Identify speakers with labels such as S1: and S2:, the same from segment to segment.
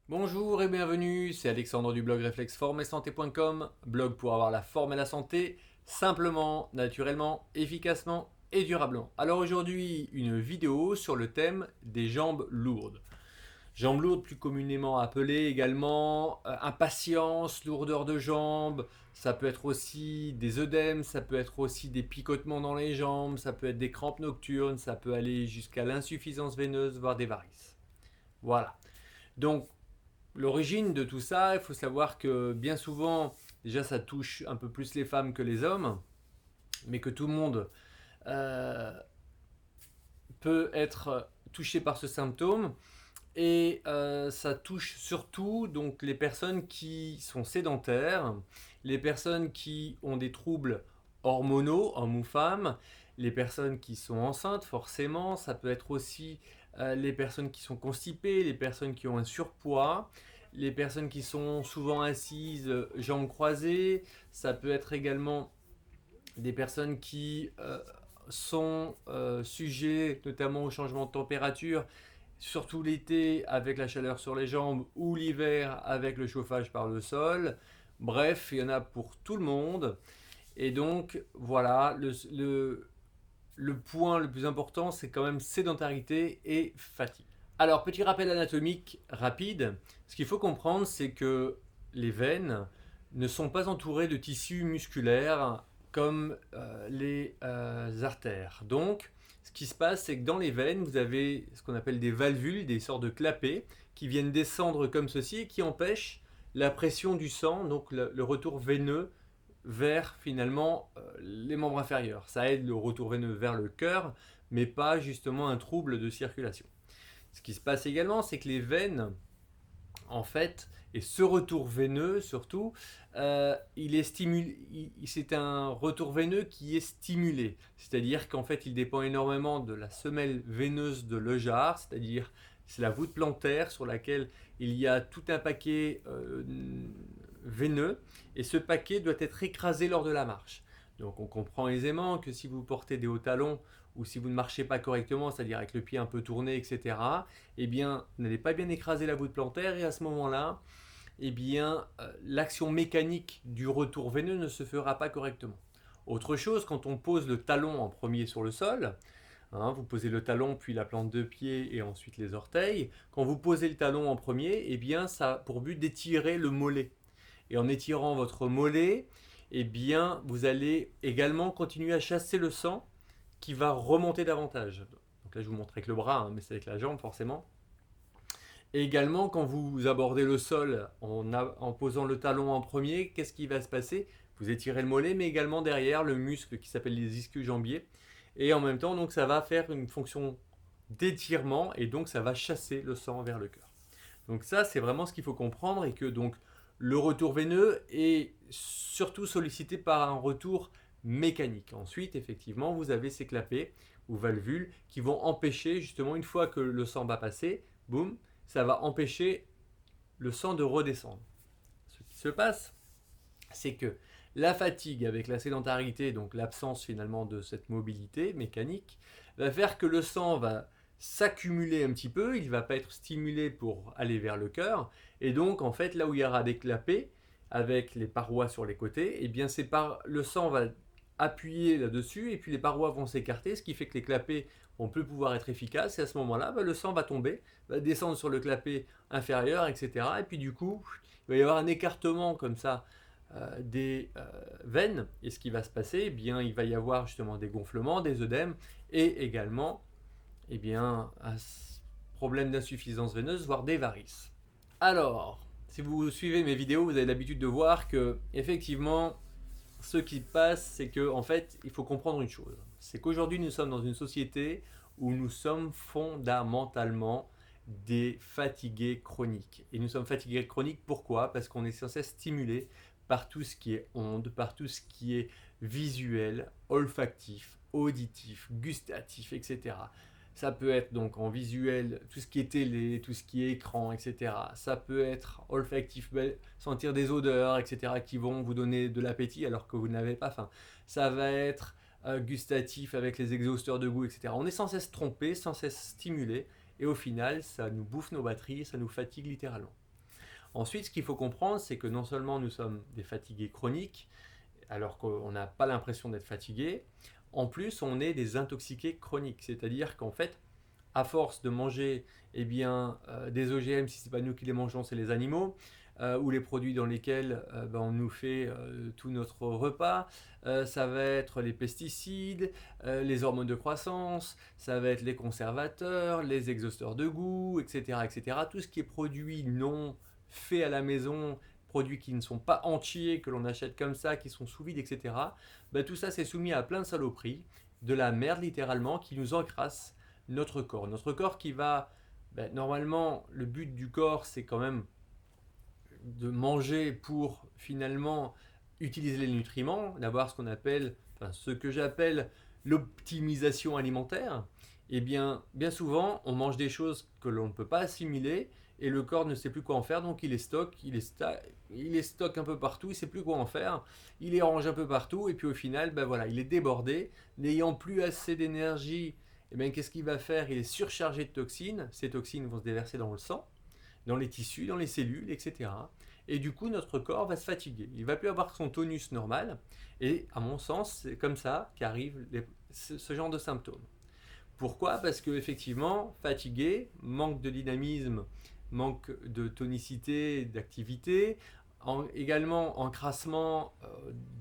S1: Bonjour et bienvenue, c'est Alexandre du blog réflexformeetsanté.com, blog pour avoir la forme et la santé, simplement, naturellement, efficacement et durablement. Alors aujourd'hui, une vidéo sur le thème des jambes lourdes. Jambes lourdes plus communément appelées également impatience, lourdeur de jambes, ça peut être aussi des œdèmes, ça peut être aussi des picotements dans les jambes, ça peut être des crampes nocturnes, ça peut aller jusqu'à l'insuffisance veineuse, voire des varices. Voilà. Donc l'origine de tout ça, il faut savoir que bien souvent, déjà ça touche un peu plus les femmes que les hommes, mais que tout le monde euh, peut être touché par ce symptôme. Et ça touche surtout donc les personnes qui sont sédentaires, les personnes qui ont des troubles hormonaux, hommes ou femmes, les personnes qui sont enceintes forcément, ça peut être aussi les personnes qui sont constipées, les personnes qui ont un surpoids, les personnes qui sont souvent assises, jambes croisées, ça peut être également des personnes qui sont sujets notamment au changement de température, surtout l'été avec la chaleur sur les jambes ou l'hiver avec le chauffage par le sol. Bref, il y en a pour tout le monde. Et donc, voilà, le point le plus important, c'est quand même sédentarité et fatigue. Alors, petit rappel anatomique rapide. Ce qu'il faut comprendre, c'est que les veines ne sont pas entourées de tissus musculaires comme les artères. Donc, ce qui se passe, c'est que dans les veines, vous avez ce qu'on appelle des valvules, des sortes de clapets, qui viennent descendre comme ceci et qui empêchent la pression du sang, donc le retour veineux vers finalement les membres inférieurs. Ça aide le retour veineux vers le cœur, mais pas justement un trouble de circulation. Ce qui se passe également, c'est que les veines, en fait, et ce retour veineux surtout, c'est un retour veineux qui est stimulé. C'est-à-dire qu'en fait, il dépend énormément de la semelle veineuse de Lejar, c'est-à-dire c'est la voûte plantaire sur laquelle il y a tout un paquet veineux, et ce paquet doit être écrasé lors de la marche. Donc on comprend aisément que si vous portez des hauts talons ou si vous ne marchez pas correctement, c'est-à-dire avec le pied un peu tourné, etc., eh bien, vous n'allez pas bien écraser la voûte plantaire et à ce moment-là, eh bien, l'action mécanique du retour veineux ne se fera pas correctement. Autre chose, quand on pose le talon en premier sur le sol, hein, vous posez le talon puis la plante de pied et ensuite les orteils. Quand vous posez le talon en premier, eh bien, ça a pour but d'étirer le mollet. Et en étirant votre mollet, eh bien, vous allez également continuer à chasser le sang qui va remonter davantage. Donc là, je vous montre avec le bras, hein, mais c'est avec la jambe forcément. Et également, quand vous abordez le sol en posant le talon en premier, qu'est-ce qui va se passer? Vous étirez le mollet, mais également derrière le muscle qui s'appelle les ischio-jambiers. Et en même temps, donc, ça va faire une fonction d'étirement et donc ça va chasser le sang vers le cœur. Donc ça, c'est vraiment ce qu'il faut comprendre et que donc le retour veineux est surtout sollicité par un retour mécanique. Ensuite, effectivement, vous avez ces clapets ou valvules qui vont empêcher justement une fois que le sang va passer, boum, ça va empêcher le sang de redescendre. Ce qui se passe, c'est que la fatigue avec la sédentarité, donc l'absence finalement de cette mobilité mécanique, va faire que le sang va s'accumuler un petit peu, il ne va pas être stimulé pour aller vers le cœur, et donc en fait là où il y aura des clapets avec les parois sur les côtés, et bien le sang va appuyer là-dessus et puis les parois vont s'écarter, ce qui fait que les clapets vont plus pouvoir être efficaces et à ce moment-là, le sang va tomber, va descendre sur le clapet inférieur, etc. Et puis du coup, il va y avoir un écartement comme ça des veines et ce qui va se passer, eh bien, il va y avoir justement des gonflements, des œdèmes et également eh bien, un problème d'insuffisance veineuse, voire des varices. Alors, si vous suivez mes vidéos, vous avez l'habitude de voir que effectivement, ce qui passe, c'est que en fait, il faut comprendre une chose. C'est qu'aujourd'hui, nous sommes dans une société où nous sommes fondamentalement des fatigués chroniques. Et nous sommes fatigués chroniques pourquoi? Parce qu'on est sans cesse stimulé par tout ce qui est onde, par tout ce qui est visuel, olfactif, auditif, gustatif, etc. Ça peut être donc en visuel, tout ce qui est télé, tout ce qui est écran, etc. Ça peut être olfactif, sentir des odeurs, etc. qui vont vous donner de l'appétit alors que vous n'avez pas faim. Ça va être gustatif avec les exhausteurs de goût, etc. On est sans cesse trompé, sans cesse stimulé, et au final, ça nous bouffe nos batteries, ça nous fatigue littéralement. Ensuite, ce qu'il faut comprendre, c'est que non seulement nous sommes des fatigués chroniques, alors qu'on n'a pas l'impression d'être fatigué, en plus on est des intoxiqués chroniques, c'est-à-dire qu'en fait, à force de manger des OGM, si ce n'est pas nous qui les mangeons, c'est les animaux, ou les produits dans lesquels on nous fait tout notre repas. Ça va être les pesticides, les hormones de croissance, ça va être les conservateurs, les exhausteurs de goût, etc., etc. Tout ce qui est produit non fait à la maison, produits qui ne sont pas entiers, que l'on achète comme ça, qui sont sous vide, etc. Tout ça c'est soumis à plein de saloperies, de la merde littéralement, qui nous encrasse notre corps. Notre corps qui va... normalement, le but du corps, c'est quand même de manger pour finalement utiliser les nutriments, d'avoir ce qu'on appelle, ce que j'appelle l'optimisation alimentaire. Et bien souvent, on mange des choses que l'on ne peut pas assimiler et le corps ne sait plus quoi en faire, donc il les stocke un peu partout, il ne sait plus quoi en faire, il les range un peu partout et puis au final, il est débordé, n'ayant plus assez d'énergie. Qu'est-ce qu'il va faire? Il est surchargé de toxines. Ces toxines vont se déverser dans le sang, dans les tissus, dans les cellules, etc. Et du coup, notre corps va se fatiguer. Il ne va plus avoir son tonus normal. Et à mon sens, c'est comme ça qu'arrive ce genre de symptômes. Pourquoi? Parce que effectivement, fatigué, manque de dynamisme, manque de tonicité, d'activité, également encrassement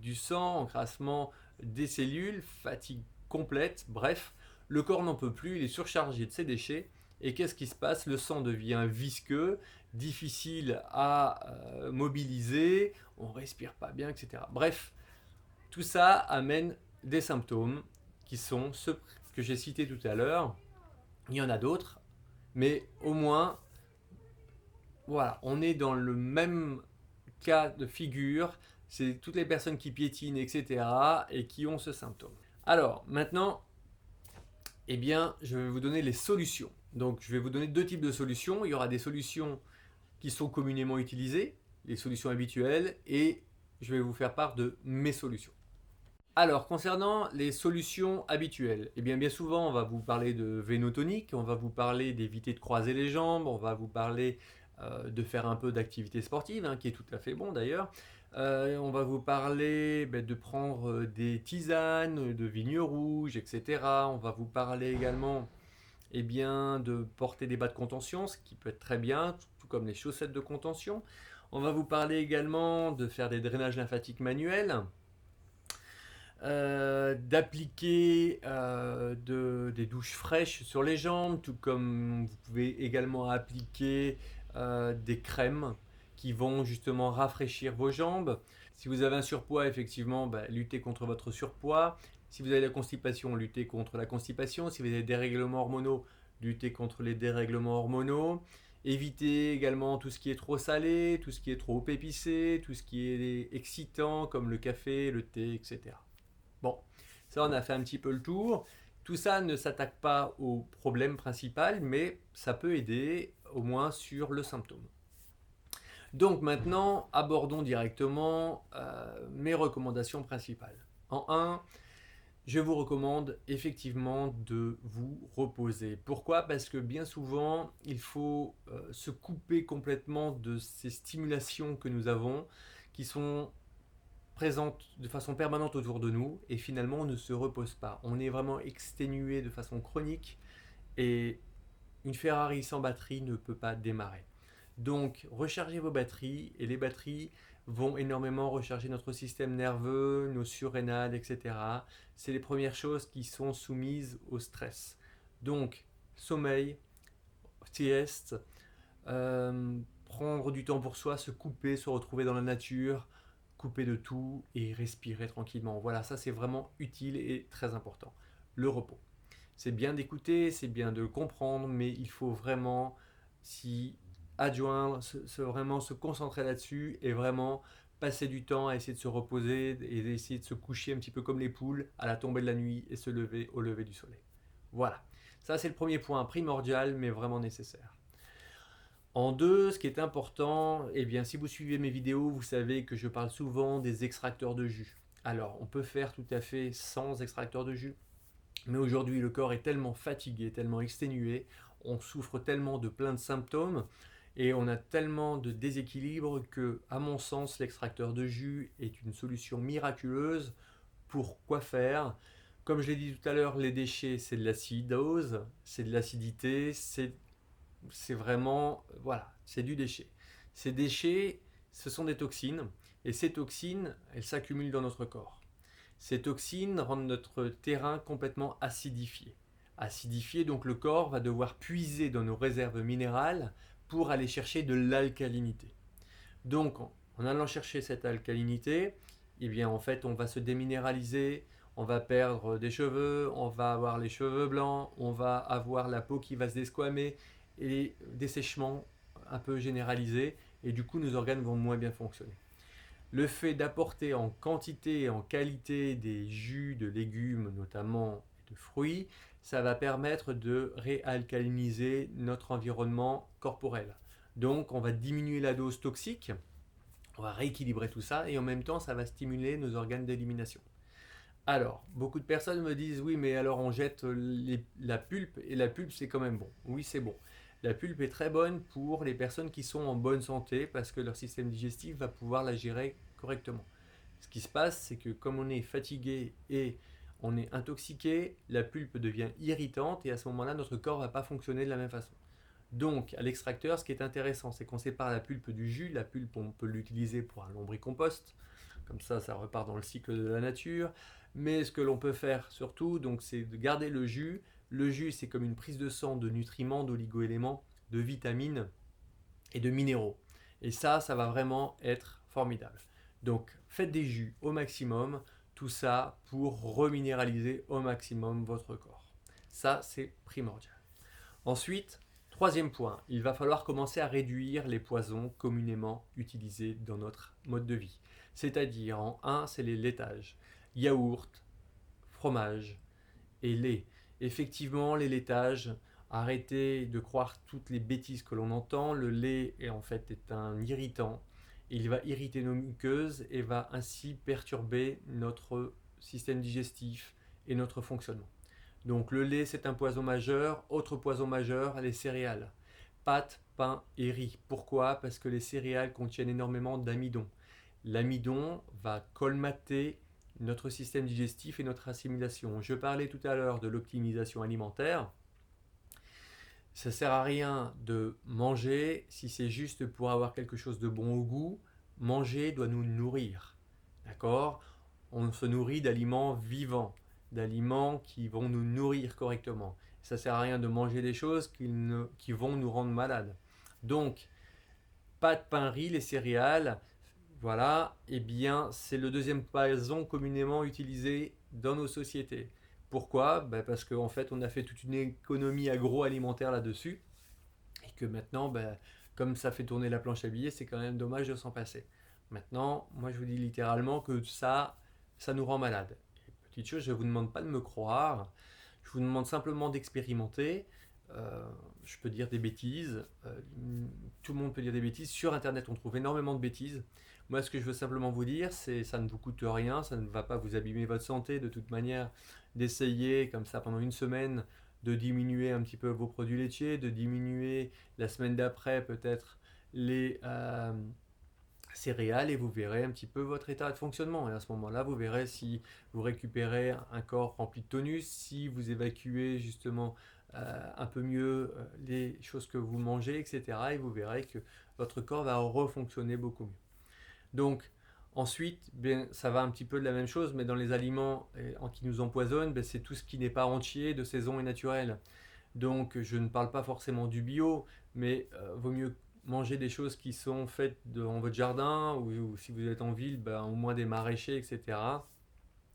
S1: du sang, encrassement des cellules, fatigue complète, bref, le corps n'en peut plus, il est surchargé de ses déchets. Et qu'est-ce qui se passe? Le sang devient visqueux, difficile à mobiliser, on respire pas bien, etc. Bref, tout ça amène des symptômes qui sont ceux que j'ai cités tout à l'heure. Il y en a d'autres, mais au moins, voilà, on est dans le même cas de figure. C'est toutes les personnes qui piétinent, etc. et qui ont ce symptôme. Alors, maintenant, je vais vous donner les solutions. Donc, je vais vous donner deux types de solutions. Il y aura des solutions qui sont communément utilisées, les solutions habituelles, et je vais vous faire part de mes solutions. Alors, concernant les solutions habituelles, bien souvent, on va vous parler de vénotonique, on va vous parler d'éviter de croiser les jambes, on va vous parler de faire un peu d'activité sportive, qui est tout à fait bon d'ailleurs. On va vous parler de prendre des tisanes, de vigne rouge, etc. On va vous parler également de porter des bas de contention, ce qui peut être très bien, tout comme les chaussettes de contention. On va vous parler également de faire des drainages lymphatiques manuels, d'appliquer des douches fraîches sur les jambes, tout comme vous pouvez également appliquer des crèmes qui vont justement rafraîchir vos jambes. Si vous avez un surpoids, effectivement, luttez contre votre surpoids. Si vous avez la constipation, luttez contre la constipation. Si vous avez des dérèglements hormonaux, luttez contre les dérèglements hormonaux. Évitez également tout ce qui est trop salé, tout ce qui est trop épicé, tout ce qui est excitant comme le café, le thé, etc. Bon, ça on a fait un petit peu le tour. Tout ça ne s'attaque pas au problème principal, mais ça peut aider au moins sur le symptôme. Donc maintenant, abordons directement mes recommandations principales. En 1, je vous recommande effectivement de vous reposer. Pourquoi? Parce que bien souvent, il faut se couper complètement de ces stimulations que nous avons, qui sont présentes de façon permanente autour de nous, et finalement on ne se repose pas. On est vraiment exténué de façon chronique, et une Ferrari sans batterie ne peut pas démarrer. Donc rechargez vos batteries, et les batteries vont énormément recharger notre système nerveux, nos surrénales, etc. C'est les premières choses qui sont soumises au stress. Donc sommeil, sieste, prendre du temps pour soi, se couper, se retrouver dans la nature, couper de tout et respirer tranquillement. Voilà, ça c'est vraiment utile et très important. Le repos. C'est bien d'écouter, c'est bien de comprendre, mais il faut vraiment s'y adjoindre, vraiment se concentrer là-dessus et vraiment passer du temps à essayer de se reposer et essayer de se coucher un petit peu comme les poules à la tombée de la nuit et se lever au lever du soleil. Voilà, ça c'est le premier point primordial mais vraiment nécessaire. En 2, ce qui est important, si vous suivez mes vidéos, vous savez que je parle souvent des extracteurs de jus. Alors, on peut faire tout à fait sans extracteur de jus, mais aujourd'hui, le corps est tellement fatigué, tellement exténué, on souffre tellement de plein de symptômes, Et on a tellement de déséquilibre que, à mon sens, l'extracteur de jus est une solution miraculeuse. Pour quoi faire? Comme je l'ai dit tout à l'heure, les déchets, c'est de l'acidose, c'est de l'acidité, c'est vraiment, voilà, c'est du déchet. Ces déchets, ce sont des toxines, et ces toxines, elles s'accumulent dans notre corps. Ces toxines rendent notre terrain complètement acidifié. Acidifié, donc le corps va devoir puiser dans nos réserves minérales pour aller chercher de l'alcalinité. Donc, en allant chercher cette alcalinité, eh bien, en fait, on va se déminéraliser, on va perdre des cheveux, on va avoir les cheveux blancs, on va avoir la peau qui va se desquamer et des séchements un peu généralisés, et du coup, nos organes vont moins bien fonctionner. Le fait d'apporter en quantité et en qualité des jus de légumes, notamment de fruits, ça va permettre de réalcaliniser notre environnement corporel. Donc, on va diminuer la dose toxique, on va rééquilibrer tout ça et en même temps, ça va stimuler nos organes d'élimination. Alors, beaucoup de personnes me disent oui, mais alors on jette la pulpe et la pulpe c'est quand même bon. Oui, c'est bon. La pulpe est très bonne pour les personnes qui sont en bonne santé parce que leur système digestif va pouvoir la gérer correctement. Ce qui se passe, c'est que comme on est fatigué et on est intoxiqué, la pulpe devient irritante et à ce moment-là, notre corps ne va pas fonctionner de la même façon. Donc, à l'extracteur, ce qui est intéressant, c'est qu'on sépare la pulpe du jus. La pulpe, on peut l'utiliser pour un lombricompost. Comme ça repart dans le cycle de la nature. Mais ce que l'on peut faire surtout, donc, c'est de garder le jus. Le jus, c'est comme une prise de sang de nutriments, d'oligo-éléments, de vitamines et de minéraux. Et ça va vraiment être formidable. Donc, faites des jus au maximum. Tout ça pour reminéraliser au maximum votre corps. Ça, c'est primordial. Ensuite, troisième point, il va falloir commencer à réduire les poisons communément utilisés dans notre mode de vie. C'est-à-dire, en un, c'est les laitages, yaourt, fromage et lait. Effectivement, les laitages, arrêtez de croire toutes les bêtises que l'on entend. Le lait est un irritant. Il va irriter nos muqueuses et va ainsi perturber notre système digestif et notre fonctionnement. Donc le lait, c'est un poison majeur. Autre poison majeur, les céréales. Pâtes, pain et riz. Pourquoi? Parce que les céréales contiennent énormément d'amidon. L'amidon va colmater notre système digestif et notre assimilation. Je parlais tout à l'heure de l'optimisation alimentaire. Ça ne sert à rien de manger si c'est juste pour avoir quelque chose de bon au goût. Manger doit nous nourrir. D'accord? On se nourrit d'aliments vivants, d'aliments qui vont nous nourrir correctement. Ça ne sert à rien de manger des choses qui vont nous rendre malades. Donc, pas de pain, riz, les céréales, voilà, eh bien, c'est le deuxième poison communément utilisé dans nos sociétés. Pourquoi? Parce qu'en fait, on a fait toute une économie agroalimentaire là-dessus, et que maintenant, comme ça fait tourner la planche à billets, c'est quand même dommage de s'en passer. Maintenant, moi je vous dis littéralement que ça nous rend malade. Et petite chose, je ne vous demande pas de me croire, je vous demande simplement d'expérimenter. Je peux dire des bêtises, tout le monde peut dire des bêtises. Sur Internet, on trouve énormément de bêtises. Moi, ce que je veux simplement vous dire, c'est ça ne vous coûte rien, ça ne va pas vous abîmer votre santé de toute manière, d'essayer comme ça pendant une semaine de diminuer un petit peu vos produits laitiers, de diminuer la semaine d'après peut-être les céréales et vous verrez un petit peu votre état de fonctionnement. Et à ce moment-là, vous verrez si vous récupérez un corps rempli de tonus, si vous évacuez justement un peu mieux les choses que vous mangez, etc. Et vous verrez que votre corps va refonctionner beaucoup mieux. Donc, ensuite, bien, ça va un petit peu de la même chose, mais dans les aliments qui nous empoisonnent, c'est tout ce qui n'est pas entier, de saison et naturel. Donc, je ne parle pas forcément du bio, mais vaut mieux manger des choses qui sont faites dans votre jardin, ou si vous êtes en ville, au moins des maraîchers, etc.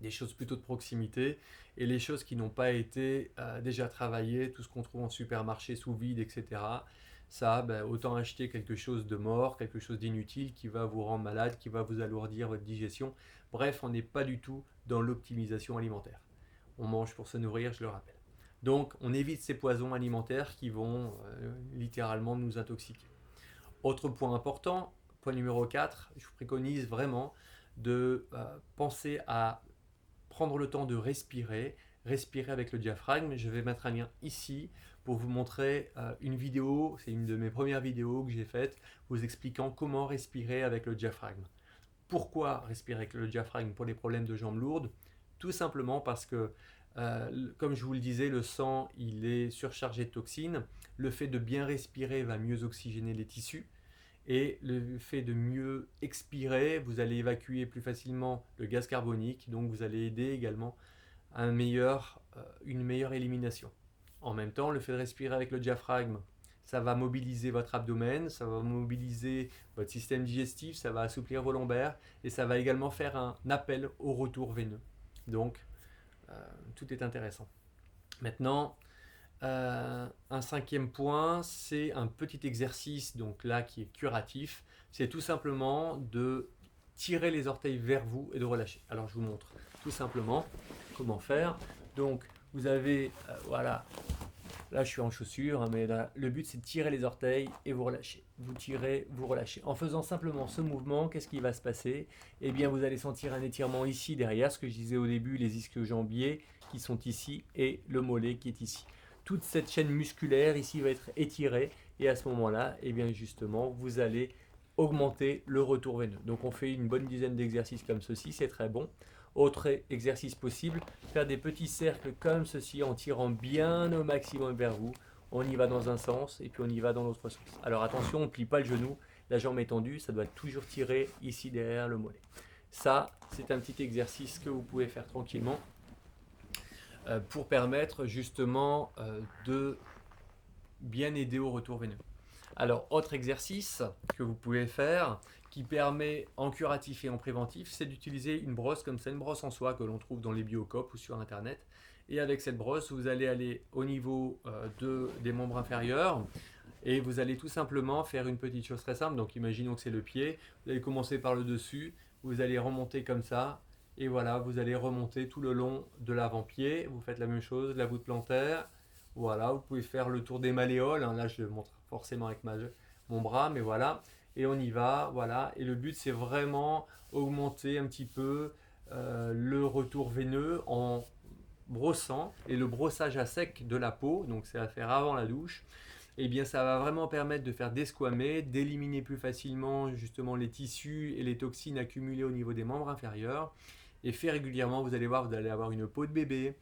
S1: Des choses plutôt de proximité, et les choses qui n'ont pas été déjà travaillées, tout ce qu'on trouve en supermarché sous vide, etc. Ça, autant acheter quelque chose de mort, quelque chose d'inutile qui va vous rendre malade, qui va vous alourdir votre digestion. Bref, on n'est pas du tout dans l'optimisation alimentaire. On mange pour se nourrir, je le rappelle. Donc, on évite ces poisons alimentaires qui vont littéralement nous intoxiquer. Autre point important, point numéro 4, je vous préconise vraiment de penser à prendre le temps de respirer, respirer avec le diaphragme. Je vais mettre un lien ici pour vous montrer une vidéo, c'est une de mes premières vidéos que j'ai faite, vous expliquant comment respirer avec le diaphragme. Pourquoi respirer avec le diaphragme pour les problèmes de jambes lourdes? Tout simplement parce que, comme je vous le disais, le sang il est surchargé de toxines. Le fait de bien respirer va mieux oxygéner les tissus. Et le fait de mieux expirer, vous allez évacuer plus facilement le gaz carbonique, donc vous allez aider également à une meilleure élimination. En même temps, le fait de respirer avec le diaphragme, ça va mobiliser votre abdomen, ça va mobiliser votre système digestif, ça va assouplir vos lombaires et ça va également faire un appel au retour veineux. Donc, tout est intéressant. Maintenant, un cinquième point, c'est un petit exercice donc là qui est curatif. C'est tout simplement de tirer les orteils vers vous et de relâcher. Alors je vous montre tout simplement comment faire. Donc vous avez, voilà, là je suis en chaussures, hein, mais là, le but c'est de tirer les orteils et vous relâchez. Vous tirez, vous relâchez. En faisant simplement ce mouvement, qu'est-ce qui va se passer? Eh bien vous allez sentir un étirement ici derrière, ce que je disais au début, les ischio-jambiers qui sont ici et le mollet qui est ici. Toute cette chaîne musculaire ici va être étirée et à ce moment-là, eh bien justement, vous allez augmenter le retour veineux. Donc on fait une bonne dizaine d'exercices comme ceci, c'est très bon. Autre exercice possible, faire des petits cercles comme ceci en tirant bien au maximum vers vous. On y va dans un sens et puis on y va dans l'autre sens. Alors attention, on ne plie pas le genou, la jambe est tendue, ça doit toujours tirer ici derrière le mollet. Ça, c'est un petit exercice que vous pouvez faire tranquillement pour permettre justement de bien aider au retour veineux. Alors, autre exercice que vous pouvez faire qui permet en curatif et en préventif, c'est d'utiliser une brosse comme ça, une brosse en soie que l'on trouve dans les Biocop ou sur internet. Et avec cette brosse, vous allez aller au niveau des membres inférieurs et vous allez tout simplement faire une petite chose très simple. Donc, imaginons que c'est le pied. Vous allez commencer par le dessus, vous allez remonter comme ça. Et voilà, vous allez remonter tout le long de l'avant-pied. Vous faites la même chose, la voûte plantaire. Voilà, vous pouvez faire le tour des malléoles. Hein. Là, je le montre forcément avec mon bras, mais voilà. Et on y va, voilà. Et le but, c'est vraiment augmenter un petit peu le retour veineux en brossant. Et le brossage à sec de la peau, donc c'est à faire avant la douche, eh bien ça va vraiment permettre de faire desquamer, d'éliminer plus facilement justement les tissus et les toxines accumulées au niveau des membres inférieurs. Et fait régulièrement, vous allez voir, vous allez avoir une peau de bébé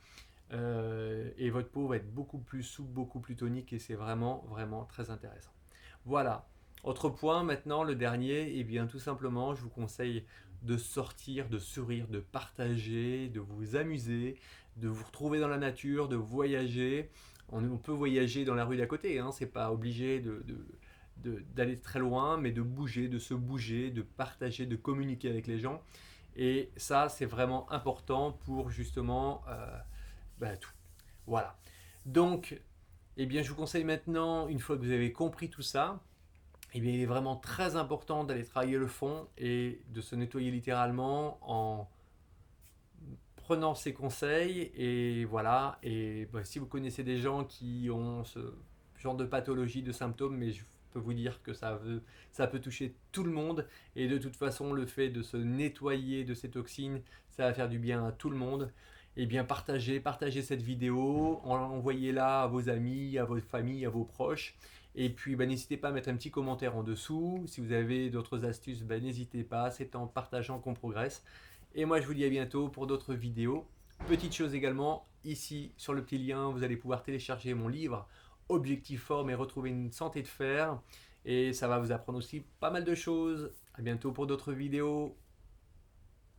S1: et votre peau va être beaucoup plus souple, beaucoup plus tonique et c'est vraiment, vraiment très intéressant. Voilà. Autre point maintenant, le dernier, et bien tout simplement, je vous conseille de sortir, de sourire, de partager, de vous amuser, de vous retrouver dans la nature, de voyager. On peut voyager dans la rue d'à côté, hein, c'est pas obligé d'aller très loin, mais de bouger, de se bouger, de partager, de communiquer avec les gens. Et ça, c'est vraiment important pour justement tout. Voilà. Donc, eh bien, je vous conseille maintenant, une fois que vous avez compris tout ça, eh bien, il est vraiment très important d'aller travailler le fond et de se nettoyer littéralement en prenant ces conseils. Et voilà. Et si vous connaissez des gens qui ont ce genre de pathologie, de symptômes, mais je peux vous dire que ça peut toucher tout le monde. Et de toute façon, le fait de se nettoyer de ces toxines, ça va faire du bien à tout le monde. Eh bien, partagez cette vidéo, envoyez-la à vos amis, à votre famille, à vos proches. Et puis, n'hésitez pas à mettre un petit commentaire en dessous. Si vous avez d'autres astuces, n'hésitez pas. C'est en partageant qu'on progresse. Et moi, je vous dis à bientôt pour d'autres vidéos. Petite chose également, ici sur le petit lien, vous allez pouvoir télécharger mon livre Objectif Forme et retrouver une santé de fer. Et ça va vous apprendre aussi pas mal de choses. À bientôt pour d'autres vidéos.